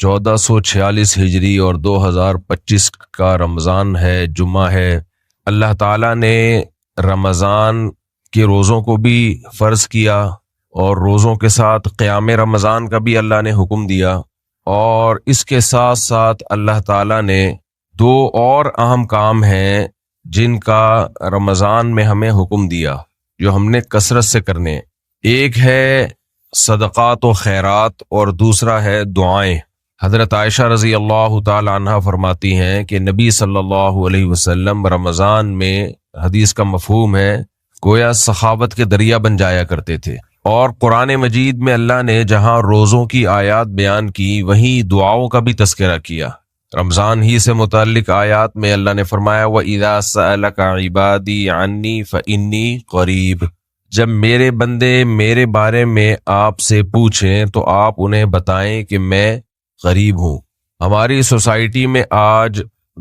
1446 ہجری اور 2025 کا رمضان ہے، جمعہ ہے۔ اللہ تعالیٰ نے رمضان کے روزوں کو بھی فرض کیا اور روزوں کے ساتھ قیام رمضان کا بھی اللہ نے حکم دیا، اور اس کے ساتھ ساتھ اللہ تعالیٰ نے دو اور اہم کام ہیں جن کا رمضان میں ہمیں حکم دیا، جو ہم نے کثرت سے کرنے۔ ایک ہے صدقات و خیرات اور دوسرا ہے دعائیں۔ حضرت عائشہ رضی اللہ تعالی عنہ فرماتی ہیں کہ نبی صلی اللہ علیہ وسلم رمضان میں، حدیث کا مفہوم ہے، گویا سخاوت کے دریا بن جایا کرتے تھے، اور قرآن مجید میں اللہ نے جہاں روزوں کی آیات بیان کی وہیں دعاؤں کا بھی تذکرہ کیا۔ رمضان ہی سے متعلق آیات میں اللہ نے فرمایا وَإِذَا سَأَلَكَ عِبَادِي عَنِّي فَإِنِّي قَرِيبٌ، جب میرے بندے میرے بارے میں آپ سے پوچھیں تو آپ انہیں بتائیں کہ میں قریب ہوں۔ ہماری سوسائٹی میں آج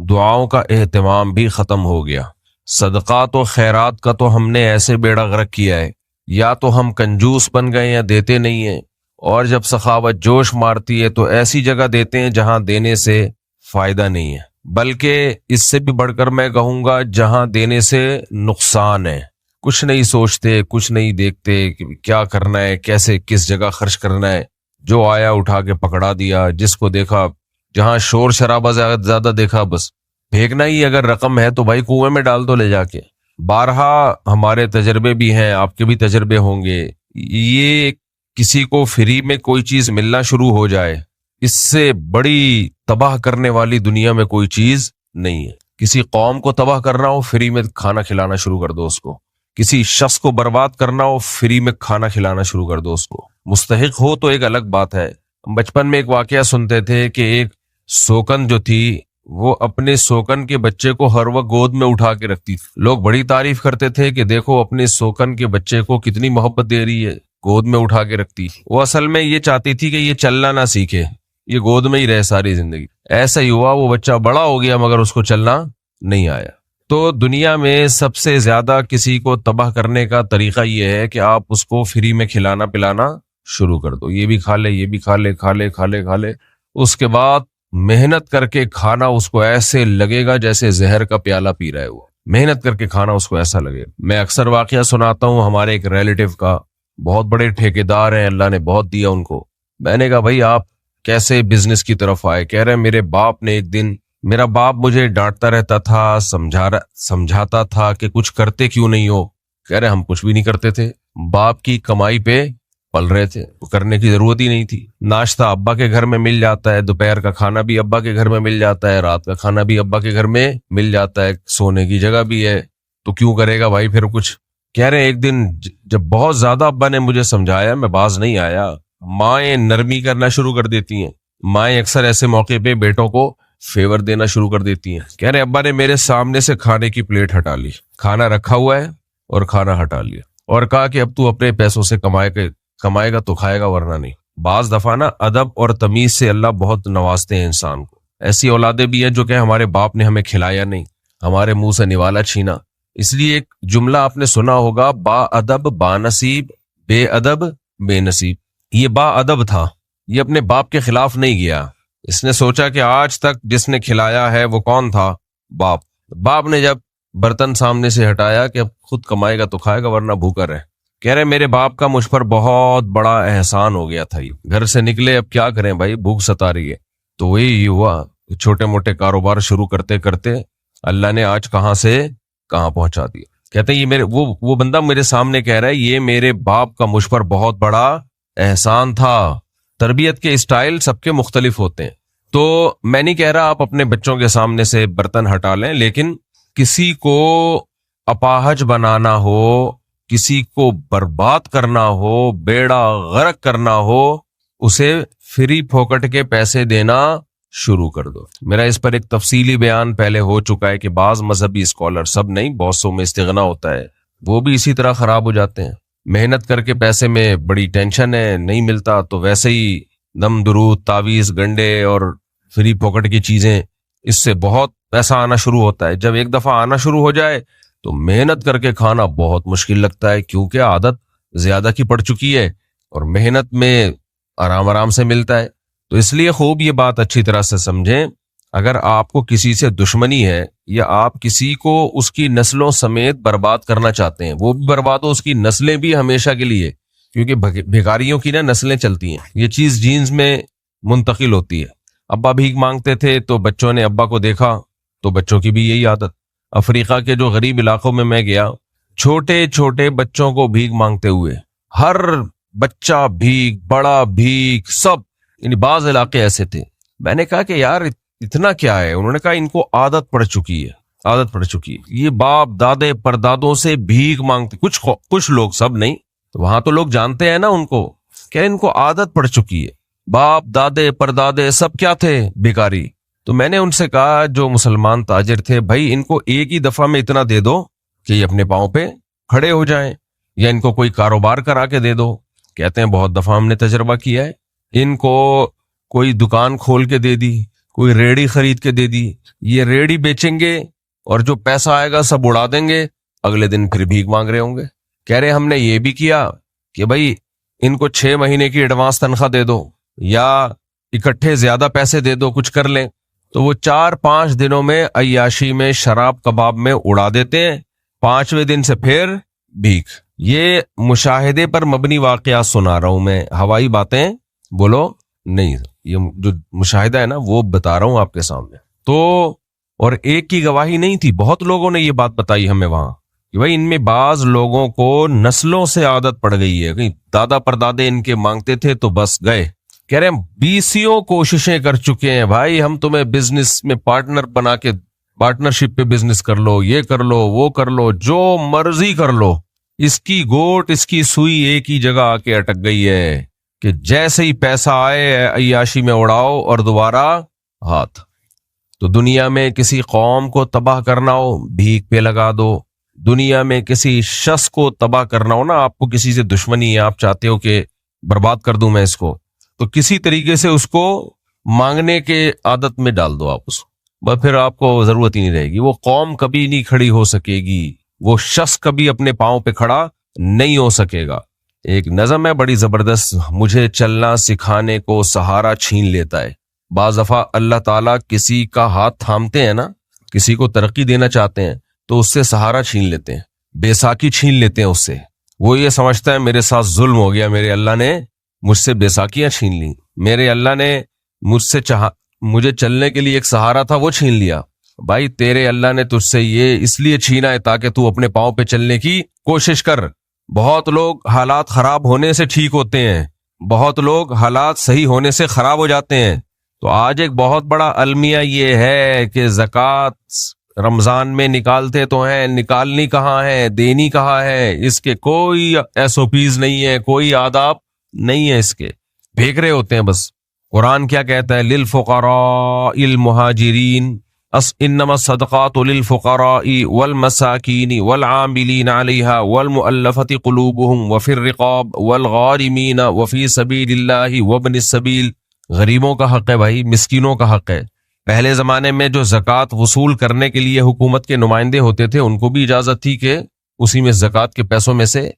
دعاؤں کا اہتمام بھی ختم ہو گیا۔ صدقات و خیرات کا تو ہم نے ایسے بیڑا غرق کیا ہے، یا تو ہم کنجوس بن گئے یا دیتے نہیں ہیں، اور جب سخاوت جوش مارتی ہے تو ایسی جگہ دیتے ہیں جہاں دینے سے فائدہ نہیں ہے، بلکہ اس سے بھی بڑھ کر میں کہوں گا جہاں دینے سے نقصان ہے۔ کچھ نہیں سوچتے، کچھ نہیں دیکھتے کہ کیا کرنا ہے، کیسے کس جگہ خرچ کرنا ہے، جو آیا اٹھا کے پکڑا دیا، جس کو دیکھا، جہاں شور شرابہ زیادہ دیکھا بس پھینکنا ہی۔ اگر رقم ہے تو بھائی کنویں میں ڈال دو لے جا کے۔ بارہا ہمارے تجربے بھی ہیں، آپ کے بھی تجربے ہوں گے، یہ کسی کو فری میں کوئی چیز ملنا شروع ہو جائے، اس سے بڑی تباہ کرنے والی دنیا میں کوئی چیز نہیں ہے۔ کسی قوم کو تباہ کرنا ہو، فری میں کھانا کھلانا شروع کر دو اس کو۔ کسی شخص کو برباد کرنا ہو، فری میں کھانا کھلانا شروع کر دو اس کو۔ مستحق ہو تو ایک الگ بات ہے۔ بچپن میں ایک واقعہ سنتے تھے کہ ایک سوکن جو تھی وہ اپنے سوکن کے بچے کو ہر وقت گود میں اٹھا کے رکھتی تھی۔ لوگ بڑی تعریف کرتے تھے کہ دیکھو اپنے سوکن کے بچے کو کتنی محبت دے رہی ہے، گود میں اٹھا کے رکھتی۔ وہ اصل میں یہ چاہتی تھی کہ یہ چلنا نہ سیکھے، یہ گود میں ہی رہے ساری زندگی۔ ایسا ہی ہوا، وہ بچہ بڑا ہو گیا مگر اس کو چلنا نہیں آیا۔ تو دنیا میں سب سے زیادہ کسی کو تباہ کرنے کا طریقہ یہ ہے کہ آپ اس کو فری میں کھلانا پلانا شروع کر دو، یہ بھی کھا لے، یہ بھی کھا لے، کھا لے کھا لے کھا لے۔ اس کے بعد محنت کر کے کھانا اس کو ایسے لگے گا جیسے زہر کا پیالہ پی رہا ہے۔ وہ محنت کر کے کھانا اس کو ایسا لگے گا۔ میں اکثر واقعہ سناتا ہوں ہمارے ایک ریلیٹیو کا، بہت بڑے ٹھیکیدار ہیں، اللہ نے بہت دیا ان کو۔ میں نے کہا بھائی آپ کیسے بزنس کی طرف آئے؟ کہہ رہے میرے باپ نے ایک دن، میرا باپ مجھے ڈانٹتا رہتا تھا، سمجھاتا تھا کہ کچھ کرتے کیوں نہیں ہو۔ کہہ رہے ہم کچھ بھی نہیں کرتے تھے، باپ کی کمائی پہ پل رہے تھے، کرنے کی ضرورت ہی نہیں تھی۔ ناشتہ ابا کے گھر میں مل جاتا ہے، دوپہر کا کھانا بھی ابا کے گھر میں مل جاتا ہے، رات کا کھانا بھی ابا کے گھر میں مل جاتا ہے، سونے کی جگہ بھی ہے، تو کیوں کرے گا بھائی پھر کچھ۔ کہہ رہے ایک دن جب بہت زیادہ ابا نے مجھے سمجھایا، میں باز نہیں آیا۔ مائیں نرمی کرنا شروع کر دیتی ہیں، مائیں اکثر ایسے موقع پہ بیٹوں کو فیور دینا شروع کر دیتی ہیں۔ کہہ رہے ابا نے میرے سامنے سے کھانے کی پلیٹ ہٹا لی، کھانا رکھا ہوا ہے اور کھانا ہٹا لیا، اور کہا کہ اب تو اپنے پیسوں سے کمائے گا تو کھائے گا ورنہ نہیں۔ بعض دفعہ نا ادب اور تمیز سے اللہ بہت نوازتے ہیں انسان کو۔ ایسی اولادیں بھی ہیں جو کہ ہمارے باپ نے ہمیں کھلایا نہیں، ہمارے منہ سے نوالا چھینا۔ اس لیے ایک جملہ آپ نے سنا ہوگا، با ادب با نصیب، بے ادب بے نصیب۔ یہ با ادب تھا، یہ اپنے باپ کے خلاف نہیں گیا۔ اس نے سوچا کہ آج تک جس نے کھلایا ہے وہ کون تھا؟ باپ۔ باپ نے جب برتن سامنے سے ہٹایا کہ اب خود کمائے گا تو کھائے گا ورنہ بھوکا رہے۔ کہہ رہے میرے باپ کا مجھ پر بہت بڑا احسان ہو گیا تھا، یہ گھر سے نکلے اب کیا کریں بھائی، بھوک ستا رہی ہے۔ تو وہی ہوا، چھوٹے موٹے کاروبار شروع کرتے کرتے اللہ نے آج کہاں سے کہاں پہنچا دیا۔ کہتے ہیں یہ میرے وہ بندہ میرے سامنے کہہ رہا ہے یہ میرے باپ کا مجھ پر بہت بڑا احسان تھا۔ تربیت کے اسٹائل سب کے مختلف ہوتے ہیں، تو میں نہیں کہہ رہا آپ اپنے بچوں کے سامنے سے برتن ہٹا لیں، لیکن کسی کو اپاہج بنانا ہو، کسی کو برباد کرنا ہو، بیڑا غرق کرنا ہو، اسے فری پھوکٹ کے پیسے دینا شروع کر دو۔ میرا اس پر ایک تفصیلی بیان پہلے ہو چکا ہے کہ بعض مذہبی اسکالر، سب نہیں، بہت سو میں استغنا ہوتا ہے، وہ بھی اسی طرح خراب ہو جاتے ہیں۔ محنت کر کے پیسے میں بڑی ٹینشن ہے، نہیں ملتا تو ویسے ہی دم درود، تعویذ، گنڈے اور فری پاکٹ کی چیزیں، اس سے بہت پیسہ آنا شروع ہوتا ہے۔ جب ایک دفعہ آنا شروع ہو جائے تو محنت کر کے کھانا بہت مشکل لگتا ہے، کیونکہ عادت زیادہ کی پڑ چکی ہے اور محنت میں آرام سے ملتا ہے۔ تو اس لیے خوب یہ بات اچھی طرح سے سمجھیں، اگر آپ کو کسی سے دشمنی ہے یا آپ کسی کو اس کی نسلوں سمیت برباد کرنا چاہتے ہیں، وہ بھی برباد ہو، اس کی نسلیں بھی ہمیشہ کے لیے، کیونکہ بھیکاریوں کی نا نسلیں چلتی ہیں، یہ چیز جینز میں منتقل ہوتی ہے۔ ابا بھیک مانگتے تھے تو بچوں نے ابا کو دیکھا تو بچوں کی بھی یہی عادت۔ افریقہ کے جو غریب علاقوں میں گیا، چھوٹے چھوٹے بچوں کو بھیک مانگتے ہوئے، ہر بچہ بھیک، بڑا بھیک، سب، یعنی بعض علاقے ایسے تھے۔ میں نے کہا کہ یار اتنا کیا ہے؟ انہوں نے کہا ان کو عادت پڑ چکی ہے، یہ باپ دادے پردادوں سے بھیک مانگتے، کچھ لوگ، سب نہیں، تو وہاں تو لوگ جانتے ہیں نا ان کو، کہ ان کو عادت پڑ چکی ہے، باپ دادے پردادے سب کیا تھے؟ بھیکاری۔ تو میں نے ان سے کہا، جو مسلمان تاجر تھے، بھائی ان کو ایک ہی دفعہ میں اتنا دے دو کہ یہ اپنے پاؤں پہ کھڑے ہو جائیں، یا ان کو کوئی کاروبار کرا کے دے دو۔ کہتے ہیں بہت دفعہ ہم نے تجربہ کیا ہے، ان کو کوئی دکان کھول کے دے دی، کوئی ریڑھی خرید کے دے دی، یہ ریڑھی بیچیں گے اور جو پیسہ آئے گا سب اڑا دیں گے، اگلے دن پھر بھیک مانگ رہے ہوں گے۔ کہہ رہے ہم نے یہ بھی کیا کہ بھائی ان کو 6 مہینے کی ایڈوانس تنخواہ دے دو یا اکٹھے زیادہ پیسے دے دو، کچھ کر لیں، تو وہ 4-5 دنوں میں عیاشی میں، شراب کباب میں اڑا دیتے ہیں، 5ویں دن سے پھر بھیک۔ یہ مشاہدے پر مبنی واقعات سنا رہا ہوں میں، ہوائی باتیں بولو نہیں، یہ جو مشاہدہ ہے نا وہ بتا رہا ہوں آپ کے سامنے۔ تو اور ایک کی گواہی نہیں تھی، بہت لوگوں نے یہ بات بتائی ہمیں وہاں کہ بھائی ان میں بعض لوگوں کو نسلوں سے عادت پڑ گئی ہے، کہیں دادا پردادے ان کے مانگتے تھے تو بس گئے۔ کہہ رہے ہیں 20 کوششیں کر چکے ہیں بھائی، ہم تمہیں بزنس میں پارٹنر بنا کے، پارٹنرشپ پہ بزنس کر لو، یہ کر لو، وہ کر لو، جو مرضی کر لو، اس کی گوٹ، اس کی سوئی ایک ہی جگہ آ کے اٹک گئی ہے کہ جیسے ہی پیسہ آئے عیاشی میں اڑاؤ اور دوبارہ ہاتھ۔ تو دنیا میں کسی قوم کو تباہ کرنا ہو، بھیک پہ لگا دو۔ دنیا میں کسی شخص کو تباہ کرنا ہو نا، آپ کو کسی سے دشمنی ہے، آپ چاہتے ہو کہ برباد کر دوں میں اس کو، تو کسی طریقے سے اس کو مانگنے کے عادت میں ڈال دو آپ اس کو، بس پھر آپ کو ضرورت ہی نہیں رہے گی، وہ قوم کبھی نہیں کھڑی ہو سکے گی، وہ شخص کبھی اپنے پاؤں پہ کھڑا نہیں ہو سکے گا۔ ایک نظم ہے بڑی زبردست، مجھے چلنا سکھانے کو سہارا چھین لیتا ہے۔ بعض دفعہ اللہ تعالیٰ کسی کا ہاتھ تھامتے ہیں نا، کسی کو ترقی دینا چاہتے ہیں تو اس سے سہارا چھین لیتے ہیں، بیساکھی چھین لیتے ہیں اس سے۔ وہ یہ سمجھتا ہے میرے ساتھ ظلم ہو گیا، میرے اللہ نے مجھ سے بیساکھیاں چھین لی، میرے اللہ نے مجھ سے مجھے چلنے کے لیے ایک سہارا تھا وہ چھین لیا۔ بھائی تیرے اللہ نے تجھ سے یہ اس لیے چھینا ہے تاکہ تو اپنے پاؤں پہ چلنے کی کوشش کر۔ بہت لوگ حالات خراب ہونے سے ٹھیک ہوتے ہیں، بہت لوگ حالات صحیح ہونے سے خراب ہو جاتے ہیں۔ تو آج ایک بہت بڑا المیہ یہ ہے کہ زکوٰۃ رمضان میں نکالتے تو ہیں، نکالنی کہاں ہے، دینی کہاں ہے، اس کے کوئی SOPs نہیں ہے، کوئی آداب نہیں ہے، اس کے پھینک رہے ہوتے ہیں بس۔ قرآن کیا کہتا ہے؟ للفقراء المہاجرین انما الصدقات للفقراء والمساکین والعاملین علیہا والمؤلفۃ قلوبہم وفی الرقاب والغارمین وفی سبیل اللہ وابن السبیل۔ غریبوں کا حق ہے بھائی، مسکینوں کا حق ہے۔ پہلے زمانے میں جو زکوٰۃ وصول کرنے کے لیے حکومت کے نمائندے ہوتے تھے ان کو بھی اجازت تھی کہ اسی میں زکوٰۃ کے پیسوں میں سے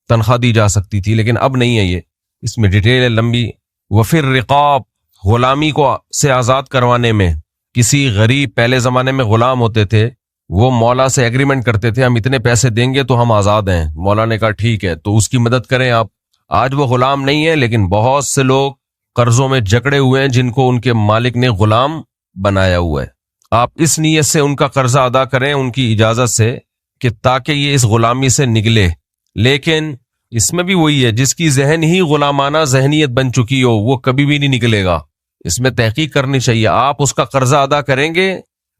تنخواہ دی جا سکتی تھی، لیکن اب نہیں ہے، یہ اس میں ڈیٹیل ہے لمبی۔ وفی الرقاب، غلامی کو سے آزاد کروانے میں، کسی غریب، پہلے زمانے میں غلام ہوتے تھے، وہ مولا سے ایگریمنٹ کرتے تھے ہم اتنے پیسے دیں گے تو ہم آزاد ہیں، مولا نے کہا ٹھیک ہے تو اس کی مدد کریں آپ۔ آج وہ غلام نہیں ہے، لیکن بہت سے لوگ قرضوں میں جکڑے ہوئے ہیں جن کو ان کے مالک نے غلام بنایا ہوا ہے۔ آپ اس نیت سے ان کا قرضہ ادا کریں ان کی اجازت سے کہ تاکہ یہ اس غلامی سے نکلے، لیکن اس میں بھی وہی ہے، جس کی ذہن ہی غلامانہ ذہنیت بن چکی ہو وہ کبھی بھی نہیں نکلے گا۔ اس میں تحقیق کرنی چاہیے، آپ اس کا قرضہ ادا کریں گے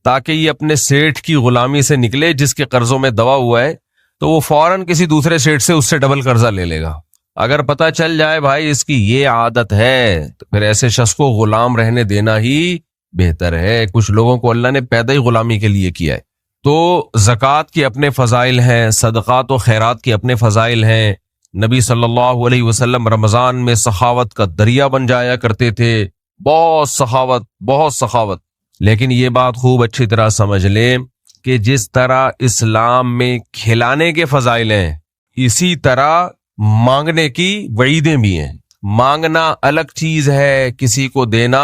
تاکہ یہ اپنے سیٹھ کی غلامی سے نکلے جس کے قرضوں میں دبا ہوا ہے، تو وہ فوراً کسی دوسرے سیٹھ سے اس سے ڈبل قرضہ لے لے گا۔ اگر پتہ چل جائے بھائی اس کی یہ عادت ہے تو پھر ایسے شخص کو غلام رہنے دینا ہی بہتر ہے۔ کچھ لوگوں کو اللہ نے پیدا ہی غلامی کے لیے کیا ہے۔ تو زکوٰۃ کے اپنے فضائل ہیں، صدقات و خیرات کے اپنے فضائل ہیں۔ نبی صلی اللہ علیہ وسلم رمضان میں سخاوت کا دریا بن جایا کرتے تھے، بہت سخاوت، بہت سخاوت۔ لیکن یہ بات خوب اچھی طرح سمجھ لیں کہ جس طرح اسلام میں کھلانے کے فضائل ہیں، اسی طرح مانگنے کی وعیدیں بھی ہیں۔ مانگنا الگ چیز ہے، کسی کو دینا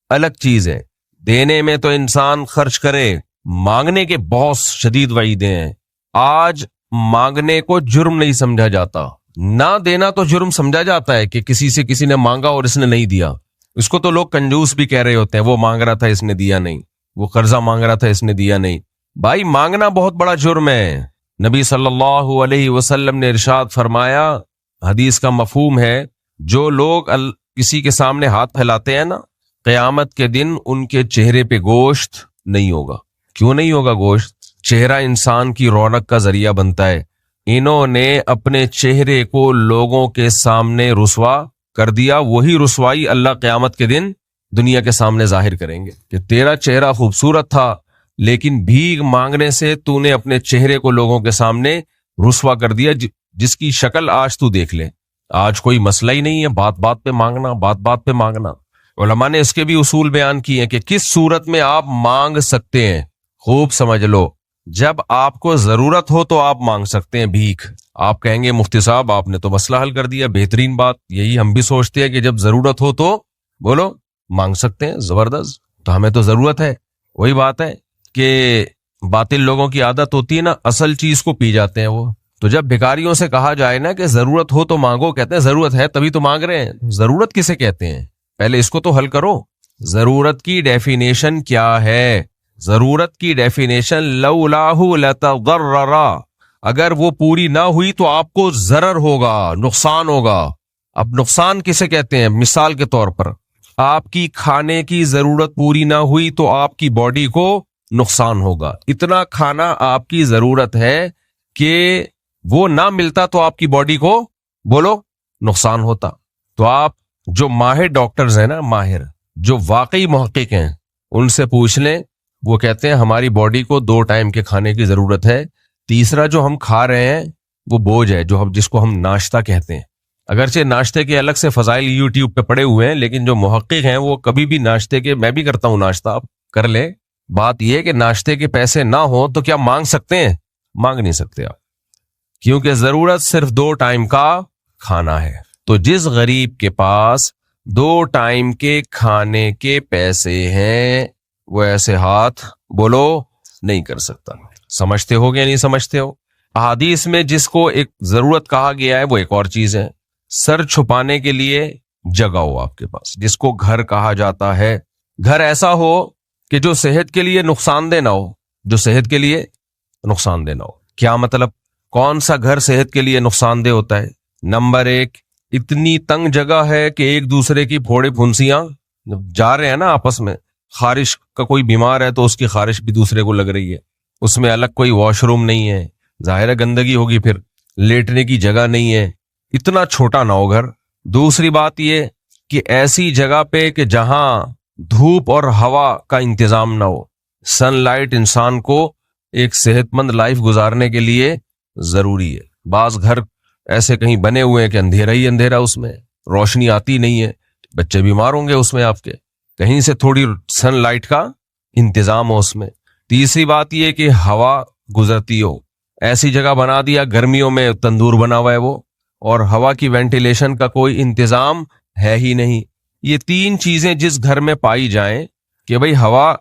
الگ چیز ہے۔ دینے میں تو انسان خرچ کرے، مانگنے کے بہت شدید وعیدیں ہیں۔ آج مانگنے کو جرم نہیں سمجھا جاتا، نہ دینا تو جرم سمجھا جاتا ہے کہ کسی سے کسی نے مانگا اور اس نے نہیں دیا، اس کو تو لوگ کنجوس بھی کہہ رہے ہوتے ہیں، وہ مانگ رہا تھا اس نے دیا نہیں، وہ قرضہ مانگ رہا تھا اس نے دیا نہیں۔ بھائی مانگنا بہت بڑا جرم ہے۔ نبی صلی اللہ علیہ وسلم نے ارشاد فرمایا، حدیث کا مفہوم ہے، جو لوگ کسی کے سامنے ہاتھ پھیلاتے ہیں نا، قیامت کے دن ان کے چہرے پہ گوشت نہیں ہوگا۔ کیوں نہیں ہوگا گوشت؟ چہرہ انسان کی رونق کا ذریعہ بنتا ہے، انہوں نے اپنے چہرے کو لوگوں کے سامنے رسوا کر دیا، وہی رسوائی اللہ قیامت کے دن دنیا کے سامنے ظاہر کریں گے کہ تیرا چہرہ خوبصورت تھا، لیکن بھیک مانگنے سے تو نے اپنے چہرے کو لوگوں کے سامنے رسوا کر دیا، جس کی شکل آج تو دیکھ لے۔ آج کوئی مسئلہ ہی نہیں ہے بات بات پہ مانگنا، بات بات پہ مانگنا۔ علماء نے اس کے بھی اصول بیان کیے ہیں کہ کس صورت میں آپ مانگ سکتے ہیں۔ خوب سمجھ لو، جب آپ کو ضرورت ہو تو آپ مانگ سکتے ہیں بھیک۔ آپ کہیں گے مفتی صاحب آپ نے تو مسئلہ حل کر دیا، بہترین بات، یہی ہم بھی سوچتے ہیں کہ جب ضرورت ہو تو بولو مانگ سکتے ہیں، زبردست، تو ہمیں تو ضرورت ہے۔ وہی بات ہے کہ باطل لوگوں کی عادت ہوتی ہے نا، اصل چیز کو پی جاتے ہیں وہ۔ تو جب بھکاریوں سے کہا جائے نا کہ ضرورت ہو تو مانگو، کہتے ہیں ضرورت ہے تبھی تو مانگ رہے ہیں۔ ضرورت کسے کہتے ہیں؟ پہلے اس کو تو حل کرو۔ ضرورت کی ڈیفینیشن کیا ہے؟ ضرورت کی ڈیفینیشن لولاہ لتضررا، اگر وہ پوری نہ ہوئی تو آپ کو ضرر ہوگا، نقصان ہوگا۔ اب نقصان کسے کہتے ہیں؟ مثال کے طور پر آپ کی کھانے کی ضرورت پوری نہ ہوئی تو آپ کی باڈی کو نقصان ہوگا۔ اتنا کھانا آپ کی ضرورت ہے کہ وہ نہ ملتا تو آپ کی باڈی کو بولو نقصان ہوتا۔ تو آپ جو ماہر ڈاکٹرز ہیں نا، ماہر جو واقعی محقق ہیں، ان سے پوچھ لیں، وہ کہتے ہیں ہماری باڈی کو 2 ٹائم کے کھانے کی ضرورت ہے، تیسرا جو ہم کھا رہے ہیں وہ بوجھ ہے، جس کو ہم ناشتہ کہتے ہیں۔ اگرچہ ناشتے کے الگ سے فضائل یوٹیوب پہ پڑے ہوئے ہیں، لیکن جو محقق ہیں وہ کبھی بھی ناشتے کے، میں بھی کرتا ہوں ناشتہ، آپ کر لیں، بات یہ ہے کہ ناشتے کے پیسے نہ ہوں تو کیا مانگ سکتے ہیں؟ مانگ نہیں سکتے آپ، کیونکہ ضرورت صرف 2 ٹائم کا کھانا ہے۔ تو جس غریب کے پاس 2 ٹائم کے کھانے کے پیسے ہیں وہ ایسے ہاتھ بولو نہیں کر سکتا۔ سمجھتے ہو یا نہیں سمجھتے ہو؟ احادیث میں جس کو ایک ضرورت کہا گیا ہے وہ ایک اور چیز ہے، سر چھپانے کے لیے جگہ ہو آپ کے پاس، جس کو گھر کہا جاتا ہے۔ گھر ایسا ہو کہ جو صحت کے لیے نقصان دہ نہ ہو، جو صحت کے لیے نقصان دہ نہ ہو۔ کیا مطلب؟ کون سا گھر صحت کے لیے نقصان دہ ہوتا ہے؟ نمبر 1، اتنی تنگ جگہ ہے کہ ایک دوسرے کی پھوڑے پھنسیاں جا رہے ہیں نا آپس میں، خارش کا کوئی بیمار ہے تو اس کی خارش بھی دوسرے کو لگ رہی ہے، اس میں الگ کوئی واش روم نہیں ہے، ظاہر ہے گندگی ہوگی، پھر لیٹنے کی جگہ نہیں ہے، اتنا چھوٹا نہ ہو گھر۔ دوسری بات یہ کہ ایسی جگہ پہ کہ جہاں دھوپ اور ہوا کا انتظام نہ ہو۔ سن لائٹ انسان کو ایک صحت مند لائف گزارنے کے لیے ضروری ہے۔ بعض گھر ایسے کہیں بنے ہوئے ہیں کہ اندھیرا ہی اندھیرا، اس میں روشنی آتی نہیں ہے، بچے بیمار ہوں گے اس میں آپ کے، کہیں سے تھوڑی سن لائٹ کا انتظام ہو اس میں۔ تیسری بات یہ کہ ہوا گزرتی ہو، ایسی جگہ بنا دیا گرمیوں میں تندور بنا ہوا ہے وہ، اور ہوا کی وینٹیلیشن کا کوئی انتظام ہے ہی نہیں۔ یہ 3 چیزیں جس گھر میں پائی جائیں کہ بھئی ہوا،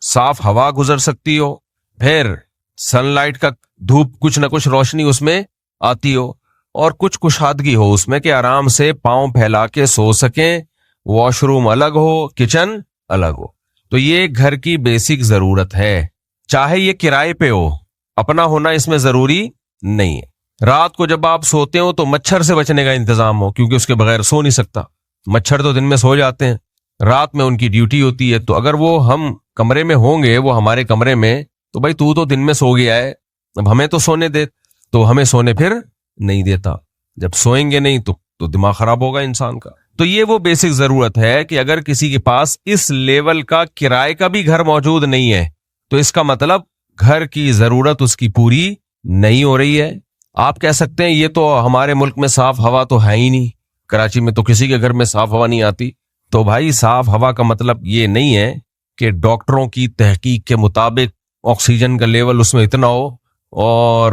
صاف ہوا گزر سکتی ہو، پھر سن لائٹ کا دھوپ کچھ نہ کچھ روشنی اس میں آتی ہو، اور کچھ کشادگی ہو اس میں کہ آرام سے پاؤں پھیلا کے سو سکیں، واش روم الگ ہو، کچن الگ ہو۔ تو یہ گھر کی بیسک ضرورت ہے، چاہے یہ کرائے پہ ہو، اپنا ہونا اس میں ضروری نہیں ہے۔ رات کو جب آپ سوتے ہو تو مچھر سے بچنے کا انتظام ہو، کیونکہ اس کے بغیر سو نہیں سکتا۔ مچھر تو دن میں سو جاتے ہیں، رات میں ان کی ڈیوٹی ہوتی ہے، تو اگر وہ ہم کمرے میں ہوں گے، وہ ہمارے کمرے میں، تو بھائی تو دن میں سو گیا ہے، اب ہمیں تو سونے دے، تو ہمیں سونے پھر نہیں دیتا۔ جب سوئیں گے نہیں تو دماغ خراب ہوگا انسان کا۔ تو یہ وہ بیسک ضرورت ہے کہ اگر کسی کے پاس اس لیول کا کرائے کا بھی گھر موجود نہیں ہے تو اس کا مطلب گھر کی ضرورت اس کی پوری نہیں ہو رہی ہے۔ آپ کہہ سکتے ہیں یہ تو ہمارے ملک میں صاف ہوا تو ہے ہی نہیں، کراچی میں تو کسی کے گھر میں صاف ہوا نہیں آتی۔ تو بھائی صاف ہوا کا مطلب یہ نہیں ہے کہ ڈاکٹروں کی تحقیق کے مطابق آکسیجن کا لیول اس میں اتنا ہو اور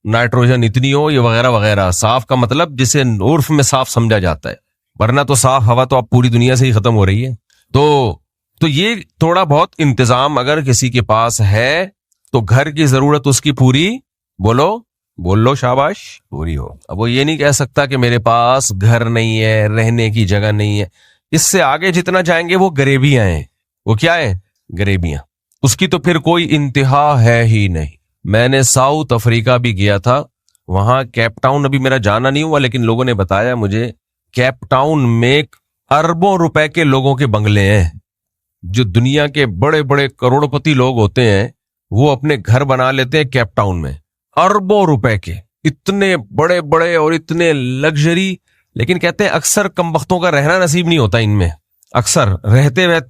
نائٹروجن اتنی ہو، یہ وغیرہ وغیرہ۔ صاف کا مطلب جسے عرف میں صاف سمجھا جاتا ہے ورنہ تو صاف ہوا تو اب پوری دنیا سے ہی ختم ہو رہی ہے. تو یہ تھوڑا بہت انتظام اگر کسی کے پاس ہے تو گھر کی ضرورت اس کی پوری بول لو شاباش پوری ہو. اب وہ یہ نہیں کہہ سکتا کہ میرے پاس گھر نہیں ہے, رہنے کی جگہ نہیں ہے. اس سے آگے جتنا جائیں گے وہ غریبیاں ہیں. وہ کیا ہے؟ غریبیاں. اس کی تو پھر کوئی انتہا ہے ہی نہیں. میں نے ساؤتھ افریقہ بھی گیا تھا, وہاں کیپ ٹاؤن ابھی میرا جانا نہیں ہوا لیکن لوگوں نے بتایا مجھے کیپ ٹاؤن میں اربوں روپے کے لوگوں کے بنگلے ہیں. جو دنیا کے بڑے بڑے کروڑپتی لوگ ہوتے ہیں وہ اپنے گھر بنا لیتے ہیں کیپ ٹاؤن میں, اربوں روپے کے, اتنے بڑے بڑے اور اتنے لگژری. لیکن کہتے ہیں اکثر کم بختوں کا رہنا نصیب نہیں ہوتا ان میں, اکثر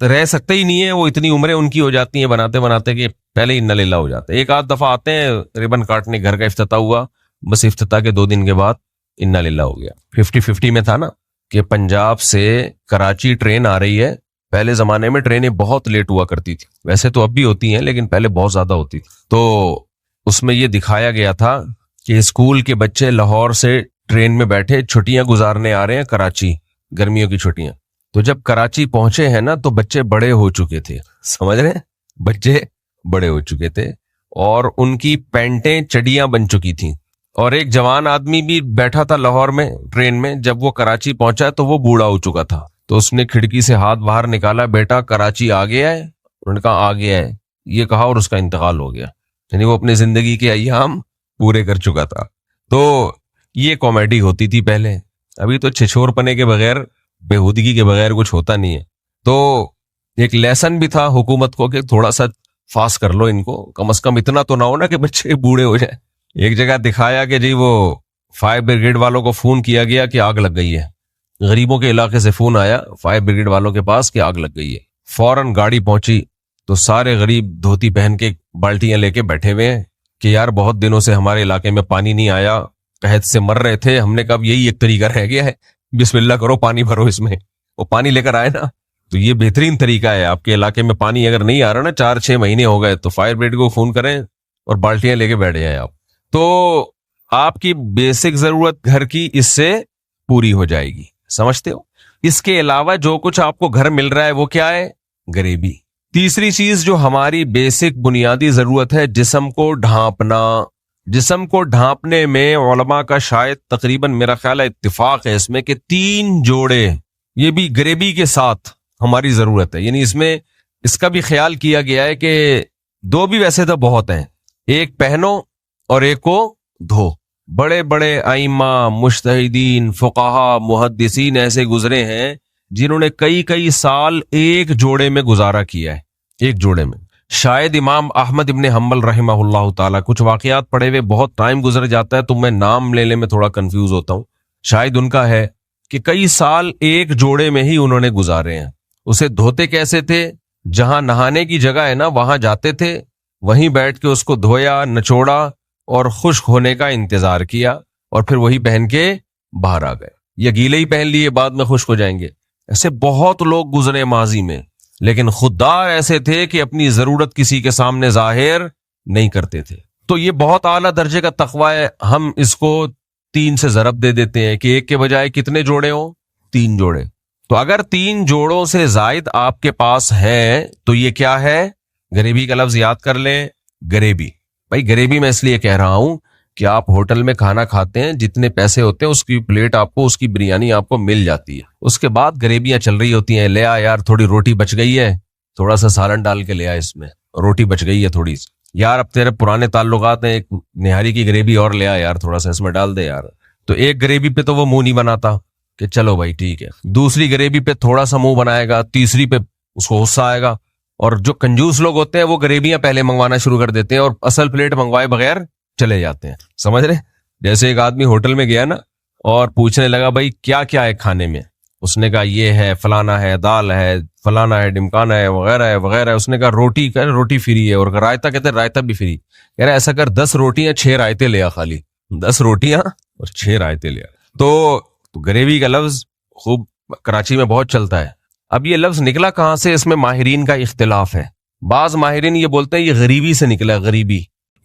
رہ سکتے ہی نہیں ہے. وہ اتنی عمریں ان کی ہو جاتی ہیں بناتے بناتے کہ پہلے ہی انا للہ ہو جاتے ہیں. ایک آدھ دفعہ آتے ہیں ربن کاٹنے, گھر کا افتتاح ہوا, بس افتتاح کے 2 دن کے بعد انا للہ ہو گیا. 50-50 میں تھا نا کہ پنجاب سے کراچی ٹرین آ رہی ہے. پہلے زمانے میں ٹرینیں بہت لیٹ ہوا کرتی تھی, ویسے تو اب بھی ہوتی ہیں لیکن پہلے بہت زیادہ ہوتی تھی. تو اس میں یہ دکھایا گیا تھا کہ اسکول کے بچے لاہور سے ٹرین میں بیٹھے چھٹیاں گزارنے آ رہے ہیں کراچی, گرمیوں کی چھٹیاں. تو جب کراچی پہنچے ہیں نا تو بچے بڑے ہو چکے تھے, سمجھ رہے ہیں, بچے بڑے ہو چکے تھے اور ان کی پینٹیں چڑیاں بن چکی تھیں. اور ایک جوان آدمی بھی بیٹھا تھا لاہور میں ٹرین میں, جب وہ کراچی پہنچا تو وہ بوڑھا ہو چکا تھا. تو اس نے کھڑکی سے ہاتھ باہر نکالا, بیٹا کراچی آ گیا ہے؟ انہوں نے کہا آ گیا ہے, یہ کہا اور اس کا انتقال ہو گیا. یعنی وہ اپنی زندگی کے ایام پورے کر چکا تھا. تو یہ کامیڈی ہوتی تھی پہلے, ابھی تو چھچور پنے کے بغیر, بےہودگی کے بغیر کچھ ہوتا نہیں ہے. تو ایک لیسن بھی تھا حکومت کو کہ تھوڑا سا فاس کر لو ان کو, کم از کم اتنا تو نہ ہو نا کہ بچے بوڑھے ہو جائیں. ایک جگہ دکھایا کہ جی وہ فائر بریگیڈ والوں کو فون کیا گیا کہ آگ لگ گئی ہے. غریبوں کے علاقے سے فون آیا فائر بریگیڈ والوں کے پاس کہ آگ لگ گئی ہے. فوراً گاڑی پہنچی تو سارے غریب دھوتی پہن کے بالٹیاں لے کے بیٹھے ہوئے ہیں کہ یار بہت دنوں سے ہمارے علاقے میں پانی نہیں آیا, قحط سے مر رہے تھے. ہم نے کہا یہی ایک طریقہ رہ گیا ہے, بسم اللہ کرو پانی بھرو اس میں. وہ پانی لے کر آئے نا, تو یہ بہترین طریقہ ہے. آپ کے علاقے میں پانی اگر نہیں آ رہا نا, 4-6 مہینے ہو گئے, تو فائر بریگیڈ کو فون کریں اور بالٹیاں لے کے بیٹھ جائیں آپ. تو آپ کی بیسک ضرورت گھر کی اس سے پوری ہو جائے گی, سمجھتے ہو. اس کے علاوہ جو کچھ آپ کو گھر مل رہا ہے وہ کیا ہے؟ غریبی. تیسری چیز جو ہماری بیسک بنیادی ضرورت ہے, جسم کو ڈھانپنا. جسم کو ڈھانپنے میں علماء کا شاید تقریباً میرا خیال ہے اتفاق ہے اس میں کہ 3 جوڑے, یہ بھی غریبی کے ساتھ ہماری ضرورت ہے. یعنی اس میں اس کا بھی خیال کیا گیا ہے کہ 2 بھی ویسے تو بہت ہیں, ایک پہنو اور ایک کو دھو. بڑے بڑے ائمہ, مجتہدین, فقہا, محدثین ایسے گزرے ہیں جنہوں نے کئی سال ایک جوڑے میں گزارا کیا ہے, ایک جوڑے میں. شاید امام احمد ابن حنبل رحمہ اللہ تعالی, کچھ واقعات پڑھے ہوئے بہت ٹائم گزر جاتا ہے تو میں نام لینے میں تھوڑا کنفیوز ہوتا ہوں. شاید ان کا ہے کہ کئی سال ایک جوڑے میں ہی انہوں نے گزارے ہیں. اسے دھوتے کیسے تھے؟ جہاں نہانے کی جگہ ہے نا وہاں جاتے تھے, وہیں بیٹھ کے اس کو دھویا, نچوڑا اور خشک ہونے کا انتظار کیا اور پھر وہی پہن کے باہر آ گئے. یا گیلے ہی پہن لیے, بعد میں خشک ہو جائیں گے. ایسے بہت لوگ گزرے ماضی میں, لیکن خوددار ایسے تھے کہ اپنی ضرورت کسی کے سامنے ظاہر نہیں کرتے تھے. تو یہ بہت اعلیٰ درجے کا تقوی ہے. ہم اس کو 3 سے ضرب دے دیتے ہیں کہ ایک کے بجائے کتنے جوڑے ہوں؟ 3 جوڑے. تو اگر 3 جوڑوں سے زائد آپ کے پاس ہیں تو یہ کیا ہے؟ غریبی کا لفظ یاد کر لیں, غریبی. بھائی غریبی میں اس لیے کہہ رہا ہوں کہ آپ ہوٹل میں کھانا کھاتے ہیں, جتنے پیسے ہوتے ہیں اس کی پلیٹ آپ کو, اس کی بریانی آپ کو مل جاتی ہے. اس کے بعد غریبیاں چل رہی ہوتی ہیں, لے آ یار تھوڑی روٹی بچ گئی ہے, تھوڑا سا سالن ڈال کے لے آ, اس میں روٹی بچ گئی ہے تھوڑی سی, یار اب تیرے پرانے تعلقات ہیں, ایک نہاری کی غریبی اور لے آ یار, تھوڑا سا اس میں ڈال دے یار. تو ایک غریبی پہ تو وہ منہ نہیں بناتا کہ چلو بھائی ٹھیک ہے. دوسری غریبی پہ تھوڑا سا منہ بنائے گا, تیسری پہ اس کو غصہ آئے گا. اور جو کنجوس لوگ ہوتے ہیں وہ غریبیاں پہلے منگوانا شروع کر دیتے ہیں اور اصل پلیٹ منگوائے بغیر چلے جاتے ہیں, سمجھ رہے. جیسے ایک آدمی ہوٹل میں گیا نا اور پوچھنے لگا بھائی کیا کیا ہے کھانے میں, اس نے کہا یہ ہے, فلانا ہے, دال ہے, فلانا ہے, ڈمکانا ہے, وغیرہ ہے وغیرہ. اس نے کہا روٹی, کہ روٹی فری ہے, اور رائتا کہتے ہیں رائتا بھی فری. کہہ رہا ایسا کر 10 روٹیاں 6 رائتے لے آ, خالی 10 روٹیاں اور 6 رائتے لے آ. تو غریبی کا لفظ خوب کراچی میں بہت چلتا ہے. اب یہ لفظ نکلا کہاں سے, اس میں ماہرین کا اختلاف ہے. بعض ماہرین یہ بولتے ہیں یہ غریبی سے نکلا, غریبی,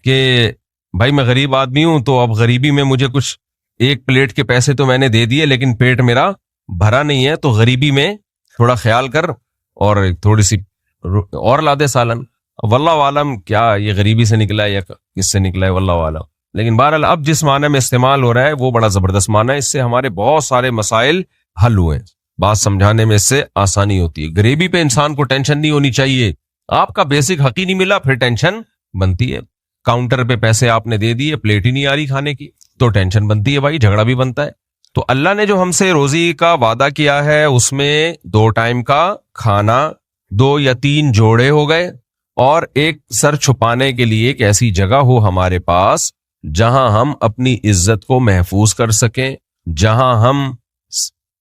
کہ بھائی میں غریب آدمی ہوں تو اب غریبی میں مجھے کچھ ایک پلیٹ کے پیسے تو میں نے دے دیے لیکن پیٹ میرا بھرا نہیں ہے تو غریبی میں تھوڑا خیال کر اور تھوڑی سی اور لا دے سالن. واللہ عالم کیا یہ غریبی سے نکلا ہے یا کس سے نکلا ہے، واللہ عالم. لیکن بہرحال اب جس معنی میں استعمال ہو رہا ہے وہ بڑا زبردست معنی ہے. اس سے ہمارے بہت سارے مسائل حل ہوئے ہیں. بات سمجھانے میں اس سے آسانی ہوتی ہے. غریبی پہ انسان کو ٹینشن نہیں ہونی چاہیے. آپ کا بیسک حق ہی نہیں ملا پھر ٹینشن بنتی ہے. کاؤنٹر پہ پیسے آپ نے دے دیے، پلیٹ ہی نہیں آ رہی کھانے کی تو ٹینشن بنتی ہے بھائی، جھگڑا بھی بنتا ہے. تو اللہ نے جو ہم سے روزی کا وعدہ کیا ہے اس میں 2 ٹائم کا کھانا، 2 یا 3 جوڑے ہو گئے، اور ایک سر چھپانے کے لیے ایک ایسی جگہ ہو ہمارے پاس جہاں ہم اپنی عزت کو محفوظ کر سکیں، جہاں ہم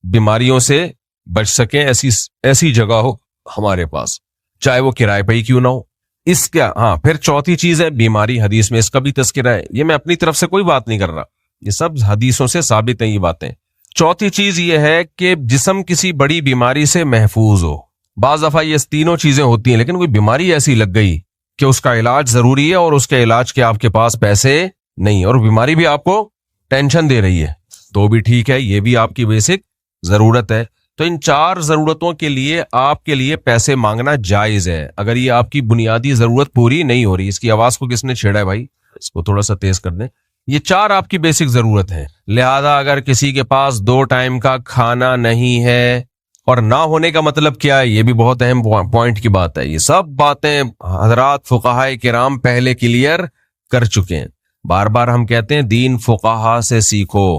بیماریوں سے بچ سکیں. ایسی جگہ ہو ہمارے پاس، چاہے وہ کرائے پہ ہی کیوں نہ ہو. اس کا پھر چوتھی چیز ہے بیماری. حدیث میں اس کا بھی تذکرہ ہے. یہ میں اپنی طرف سے کوئی بات نہیں کر رہا، یہ سب حدیثوں سے ثابت ہیں یہ باتیں. چوتھی چیز یہ ہے کہ جسم کسی بڑی بیماری سے محفوظ ہو. بعض دفعہ یہ تینوں چیزیں ہوتی ہیں لیکن کوئی بیماری ایسی لگ گئی کہ اس کا علاج ضروری ہے اور اس کے علاج کے آپ کے پاس پیسے نہیں، اور بیماری بھی آپ کو ٹینشن دے رہی ہے تو بھی ٹھیک ہے، یہ بھی آپ کی بیسک ضرورت ہے. تو ان 4 ضرورتوں کے لیے آپ کے لیے پیسے مانگنا جائز ہے اگر یہ آپ کی بنیادی ضرورت پوری نہیں ہو رہی. اس کی آواز کو کس نے چھیڑا ہے بھائی؟ اس کو تھوڑا سا تیز کر دیں. یہ 4 آپ کی بیسک ضرورت ہے. لہذا اگر کسی کے پاس 2 ٹائم کا کھانا نہیں ہے، اور نہ ہونے کا مطلب کیا ہے یہ بھی بہت اہم پوائنٹ کی بات ہے. یہ سب باتیں حضرات فقہائے کرام پہلے کلیئر کر چکے ہیں. بار بار ہم کہتے ہیں دین فقہا سے سیکھو،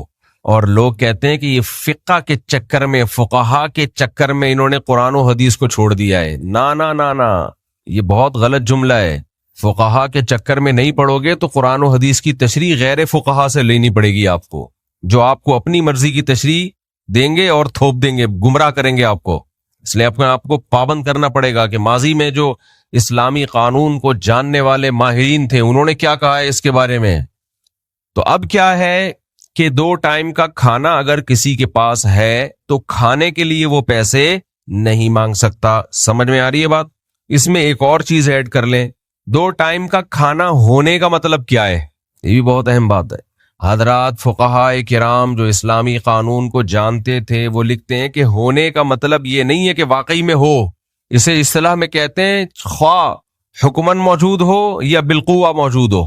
اور لوگ کہتے ہیں کہ یہ فقہ کے چکر میں، فقہا کے چکر میں انہوں نے قرآن و حدیث کو چھوڑ دیا ہے. نا یہ بہت غلط جملہ ہے. فقہا کے چکر میں نہیں پڑھو گے تو قرآن و حدیث کی تشریح غیر فقہا سے لینی پڑے گی آپ کو، جو آپ کو اپنی مرضی کی تشریح دیں گے اور تھوپ دیں گے، گمراہ کریں گے آپ کو. اس لیے اپنے آپ کو پابند کرنا پڑے گا کہ ماضی میں جو اسلامی قانون کو جاننے والے ماہرین تھے انہوں نے کیا کہا ہے اس کے بارے میں. تو اب کیا ہے کہ 2 ٹائم کا کھانا اگر کسی کے پاس ہے تو کھانے کے لیے وہ پیسے نہیں مانگ سکتا. سمجھ میں آ رہی ہے بات؟ اس میں ایک اور چیز ایڈ کر لیں، 2 ٹائم کا کھانا ہونے کا مطلب کیا ہے؟ یہ بھی بہت اہم بات ہے. حضرات فقہائے کرام جو اسلامی قانون کو جانتے تھے وہ لکھتے ہیں کہ ہونے کا مطلب یہ نہیں ہے کہ واقعی میں ہو. اسے اصطلاح میں کہتے ہیں خواہ حکمن موجود ہو یا بالقوہ موجود ہو،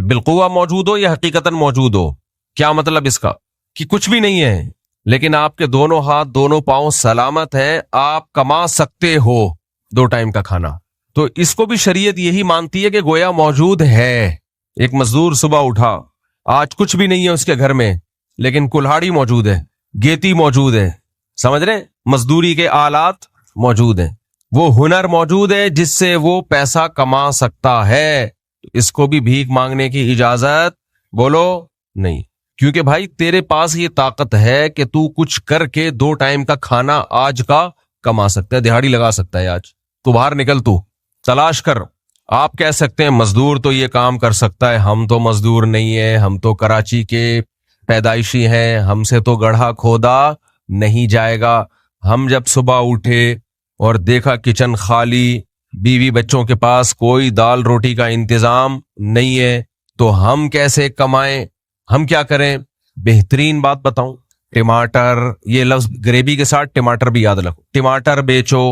بالقوہ موجود ہو یا حقیقتاً موجود ہو. کیا مطلب اس کا؟ کہ کچھ بھی نہیں ہے لیکن آپ کے دونوں ہاتھ دونوں پاؤں سلامت ہیں، آپ کما سکتے ہو 2 ٹائم کا کھانا. تو اس کو بھی شریعت یہی مانتی ہے کہ گویا موجود ہے. ایک مزدور صبح اٹھا، آج کچھ بھی نہیں ہے اس کے گھر میں لیکن کلہاڑی موجود ہے، گیتی موجود ہے، سمجھ رہے، مزدوری کے آلات موجود ہیں، وہ ہنر موجود ہے جس سے وہ پیسہ کما سکتا ہے. اس کو بھی بھیک مانگنے کی اجازت بولو نہیں، کیونکہ بھائی تیرے پاس یہ طاقت ہے کہ تو کچھ کر کے 2 ٹائم کا کھانا آج کا کما سکتا ہے، دہاڑی لگا سکتا ہے. آج تو باہر نکل، تو تلاش کر. آپ کہہ سکتے ہیں مزدور تو یہ کام کر سکتا ہے، ہم تو مزدور نہیں ہیں، ہم تو کراچی کے پیدائشی ہیں، ہم سے تو گڑھا کھودا نہیں جائے گا. ہم جب صبح اٹھے اور دیکھا کچن خالی، بیوی بچوں کے پاس کوئی دال روٹی کا انتظام نہیں ہے تو ہم کیسے کمائیں؟ ہم کیا کریں؟ بہترین بات بتاؤں، ٹماٹر، یہ لفظ گریبی کے ساتھ ٹماٹر بھی یاد رکھو، ٹماٹر بیچو.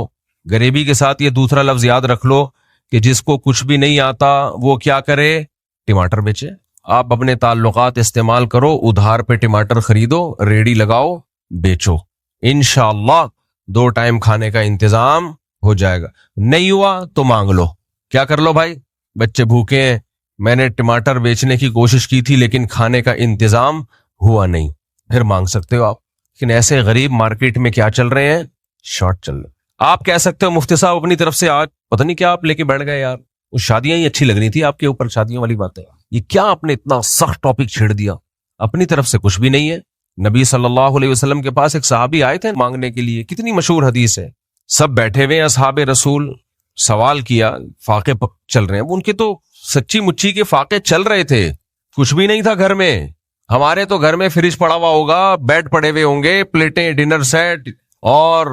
گریبی کے ساتھ یہ دوسرا لفظ یاد رکھ لو کہ جس کو کچھ بھی نہیں آتا وہ کیا کرے؟ ٹماٹر بیچے. آپ اپنے تعلقات استعمال کرو، ادھار پہ ٹماٹر خریدو، ریڑی لگاؤ، بیچو، انشاءاللہ 2 ٹائم کھانے کا انتظام ہو جائے گا. نہیں ہوا تو مانگ لو. کیا کر لو بھائی؟ بچے بھوکے ہیں، میں نے ٹماٹر بیچنے کی کوشش کی تھی لیکن کھانے کا انتظام ہوا نہیں، پھر مانگ سکتے ہو آپ. لیکن ایسے غریب مارکیٹ میں کیا چل رہے ہیں؟ شارٹ چل رہے. آپ کہہ سکتے ہو مفتی صاحب اپنی طرف سے آج پتہ نہیں کیا آپ لے کے بیٹھ گئے یار، وہ شادیاں ہی اچھی لگ رہی تھی آپ کے اوپر، شادیوں والی باتیں، یہ کیا آپ نے اتنا سخت ٹاپک چھیڑ دیا؟ اپنی طرف سے کچھ بھی نہیں ہے. نبی صلی اللہ علیہ وسلم کے پاس ایک صحابی آئے تھے مانگنے کے لیے، کتنی مشہور حدیث ہے، سب بیٹھے ہوئے اصحاب رسول، سوال کیا، فاقے چل رہے ہیں، ان کے تو سچی مچی کے فاقے چل رہے تھے، کچھ بھی نہیں تھا گھر میں. ہمارے تو گھر میں فریج پڑا ہوا ہوگا، بیڈ پڑے ہوئے ہوں گے، پلیٹیں، ڈنر سیٹ اور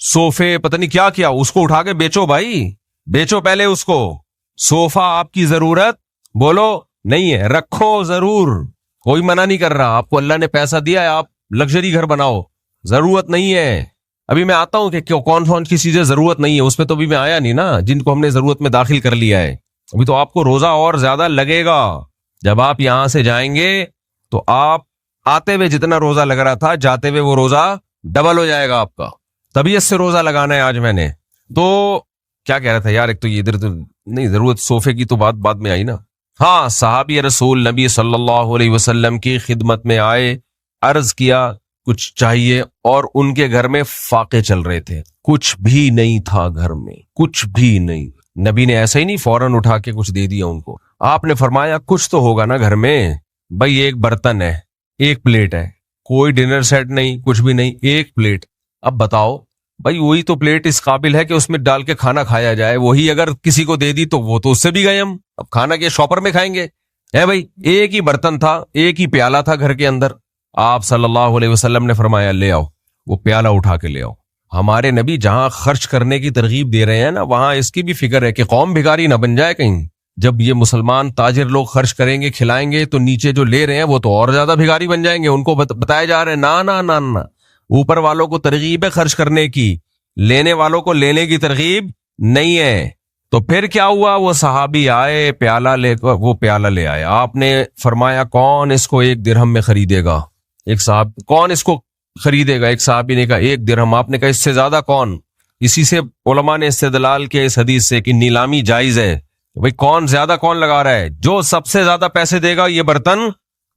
صوفے، پتہ نہیں کیا کیا. اس کو اٹھا کے بیچو بھائی، بیچو پہلے اس کو. صوفہ آپ کی ضرورت بولو نہیں ہے، رکھو ضرور، کوئی منع نہیں کر رہا. آپ کو اللہ نے پیسہ دیا ہے، آپ لگژری گھر بناؤ، ضرورت نہیں ہے. ابھی میں آتا ہوں کہ کون کون سی چیزیں ضرورت نہیں ہے, اس پہ تو ابھی میں آیا نہیں نا, جن کو ہم نے ضرورت میں داخل کر لیا ہے. ابھی تو آپ کو روزہ اور زیادہ لگے گا. جب آپ یہاں سے جائیں گے تو آپ آتے ہوئے جتنا روزہ لگ رہا تھا, جاتے ہوئے وہ روزہ ڈبل ہو جائے گا آپ کا. طبیعت سے روزہ لگانا ہے آج میں نے. تو کیا کہہ رہا تھا یار, ایک تو یہ ادھر تو نہیں, ضرورت صوفے کی تو بات بعد میں آئی نا. ہاں, صحابی رسول نبی صلی اللہ علیہ وسلم کی خدمت میں آئے, عرض کیا کچھ چاہیے, اور ان کے گھر میں فاقے چل رہے تھے, کچھ بھی نہیں تھا گھر میں, کچھ بھی نہیں. نبی نے ایسا ہی نہیں فوراً اٹھا کے کچھ دے دیا ان کو. آپ نے فرمایا کچھ تو ہوگا نا گھر میں. بھائی ایک برتن ہے, ایک پلیٹ ہے, کوئی ڈنر سیٹ نہیں, کچھ بھی نہیں, ایک پلیٹ. اب بتاؤ بھائی, وہی تو پلیٹ اس قابل ہے کہ اس میں ڈال کے کھانا کھایا جائے, وہی اگر کسی کو دے دی تو وہ تو اس سے بھی گئے ہم. اب کھانا کے شاپر میں کھائیں گے؟ ہے بھائی, ایک ہی برتن تھا, ایک ہی پیالہ تھا گھر کے اندر. آپ صلی اللہ علیہ وسلم نے فرمایا لے آؤ, وہ پیالہ اٹھا کے لے آؤ. ہمارے نبی جہاں خرچ کرنے کی ترغیب دے رہے ہیں نا, وہاں اس کی بھی فکر ہے کہ قوم بھکاری نہ بن جائے کہیں. جب یہ مسلمان تاجر لوگ خرچ کریں گے, کھلائیں گے, تو نیچے جو لے رہے ہیں وہ تو اور زیادہ بھکاری بن جائیں گے. ان کو بتایا جا رہا ہے نا نا نا نا, اوپر والوں کو ترغیب ہے خرچ کرنے کی, لینے والوں کو لینے کی ترغیب نہیں ہے. تو پھر کیا ہوا, وہ صحابی آئے, پیالہ لے کر وہ پیالہ لے آئے. آپ نے فرمایا کون اس کو 1 درہم میں خریدے گا؟ ایک صاحب, کون اس کو خریدے گا؟ ایک صحابی نے کہا 1 درہم. آپ نے کہا اس سے زیادہ کون؟ اسی سے علماء نے استدلال کیا اس حدیث سے کہ نیلامی جائز ہے. بھئی کون زیادہ کون لگا رہا ہے؟ جو سب سے زیادہ پیسے دے گا یہ برتن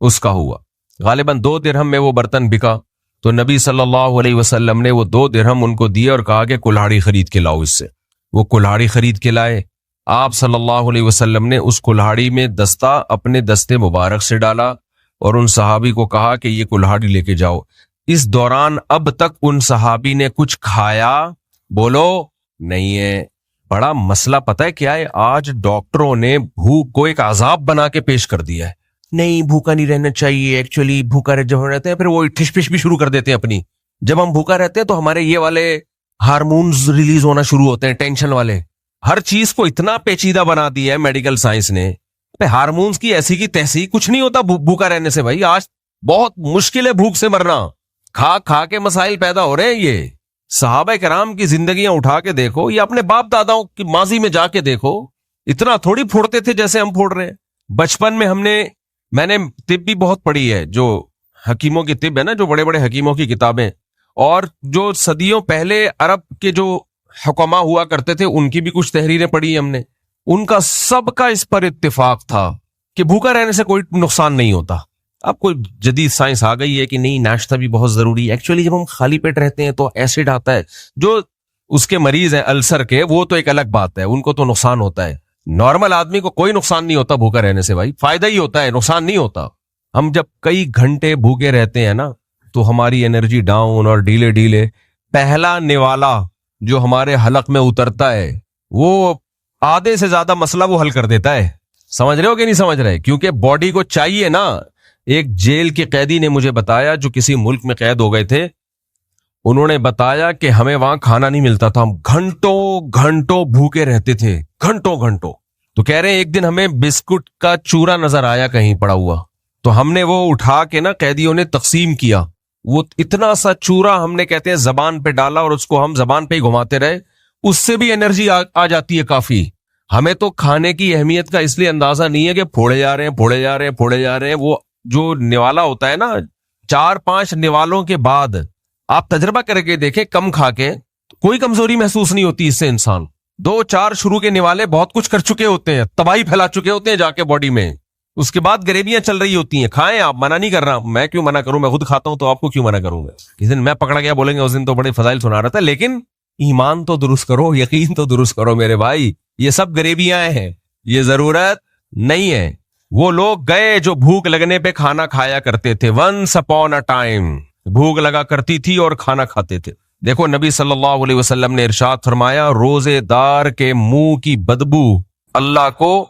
اس کا ہوا. غالباً 2 درہم میں وہ برتن بکا. تو نبی صلی اللہ علیہ وسلم نے وہ 2 درہم ان کو دیے اور کہا کہ کلہاڑی خرید کے لاؤ اس سے. وہ کلہاڑی خرید کے لائے. آپ صلی اللہ علیہ وسلم نے اس کلہاڑی میں دستہ اپنے دستے مبارک سے ڈالا اور ان صحابی کو کہا کہ یہ کلہاڑی لے کے جاؤ. اس دوران اب تک ان صحابی نے کچھ کھایا بولو نہیں ہے. بڑا مسئلہ پتہ ہے کیا ہے؟ آج ڈاکٹروں نے بھوک کو ایک عذاب بنا کے پیش کر دیا ہے. نہیں بھوکا نہیں رہنا چاہیے, ایکچولی بھوکا جب رہتے ہیں پھر وہ ٹھش پش بھی شروع کر دیتے ہیں اپنی. جب ہم بھوکا رہتے ہیں تو ہمارے یہ والے ہارمونز ریلیز ہونا شروع ہوتے ہیں, ٹینشن والے. ہر چیز کو اتنا پیچیدہ بنا دیا ہے میڈیکل سائنس نے. ہارمونز کی ایسی کی تیسی کچھ نہیں ہوتا بھوکا رہنے سے. بھائی آج بہت مشکل ہے بھوک سے مرنا, کھا کھا کے مسائل پیدا ہو رہے ہیں. یہ صحابہ کرام کی زندگیاں اٹھا کے دیکھو, یا اپنے باپ داداؤں کی ماضی میں جا کے دیکھو, اتنا تھوڑی پھوڑتے تھے جیسے ہم پھوڑ رہے ہیں. بچپن میں میں نے طب بھی بہت پڑھی ہے, جو حکیموں کی طب ہے نا, جو بڑے بڑے حکیموں کی کتابیں, اور جو صدیوں پہلے عرب کے جو حکما ہوا کرتے تھے ان کی بھی کچھ تحریریں پڑھی ہم نے. ان کا سب کا اس پر اتفاق تھا کہ بھوکا رہنے سے کوئی نقصان نہیں ہوتا. اب کوئی جدید سائنس آ گئی ہے کہ نہیں ناشتہ بھی بہت ضروری ہے. ایکچولی جب ہم خالی پیٹ رہتے ہیں تو ایسڈ آتا ہے, جو اس کے مریض ہیں السر کے وہ تو ایک الگ بات ہے, ان کو تو نقصان ہوتا ہے. نارمل آدمی کو کوئی نقصان نہیں ہوتا بھوکا رہنے سے, بھائی فائدہ ہی ہوتا ہے, نقصان نہیں ہوتا. ہم جب کئی گھنٹے بھوکے رہتے ہیں نا تو ہماری انرجی ڈاؤن, اور ڈھیلے پہلا نوالا جو ہمارے حلق میں اترتا ہے وہ آدھے سے زیادہ مسئلہ وہ حل کر دیتا ہے. سمجھ رہے ہو کہ نہیں سمجھ رہے؟ کیونکہ باڈی کو چاہیے نا. ایک جیل کے قیدی نے مجھے بتایا, جو کسی ملک میں قید ہو گئے تھے, انہوں نے بتایا کہ ہمیں وہاں کھانا نہیں ملتا تھا, ہم گھنٹوں بھوکے رہتے تھے, گھنٹوں. تو کہہ رہے ہیں ایک دن ہمیں بسکٹ کا چورا نظر آیا کہیں پڑا ہوا, تو ہم نے وہ اٹھا کے نا قیدیوں نے تقسیم کیا. وہ اتنا سا چورا ہم نے کہتے ہیں زبان پہ ڈالا اور اس کو ہم زبان پہ ہی گھماتے رہے, اس سے بھی انرجی آ جاتی ہے کافی. ہمیں تو کھانے کی اہمیت کا اس لیے اندازہ نہیں ہے کہ پھوڑے جا رہے ہیں. وہ جو نوالا ہوتا ہے نا, 4-5 نوالوں کے بعد آپ تجربہ کر کے دیکھیں, کم کھا کے کوئی کمزوری محسوس نہیں ہوتی اس سے. انسان 2-4 شروع کے نوالے بہت کچھ کر چکے ہوتے ہیں, تباہی پھیلا چکے ہوتے ہیں جا کے باڈی میں. اس کے بعد غریبیاں چل رہی ہوتی ہیں. کھائیں آپ, منع نہیں کر رہا, میں کیوں منع کروں, میں خود کھاتا ہوں تو آپ کو کیوں منع کروں گا. کس دن میں پکڑا گیا بولیں گے اس دن تو بڑے فضائل سنا رہا تھا, لیکن ایمان تو درست کرو, یقین تو درست کرو میرے بھائی. یہ سب غریبیاں ہیں, یہ ضرورت نہیں ہے. وہ لوگ گئے جو بھوک لگنے پہ کھانا کھایا کرتے تھے. ونس اپون اے ٹائم بھوک لگا کرتی تھی اور کھانا کھاتے تھے. دیکھو نبی صلی اللہ علیہ وسلم نے ارشاد فرمایا, روزے دار کے منہ کی بدبو اللہ کو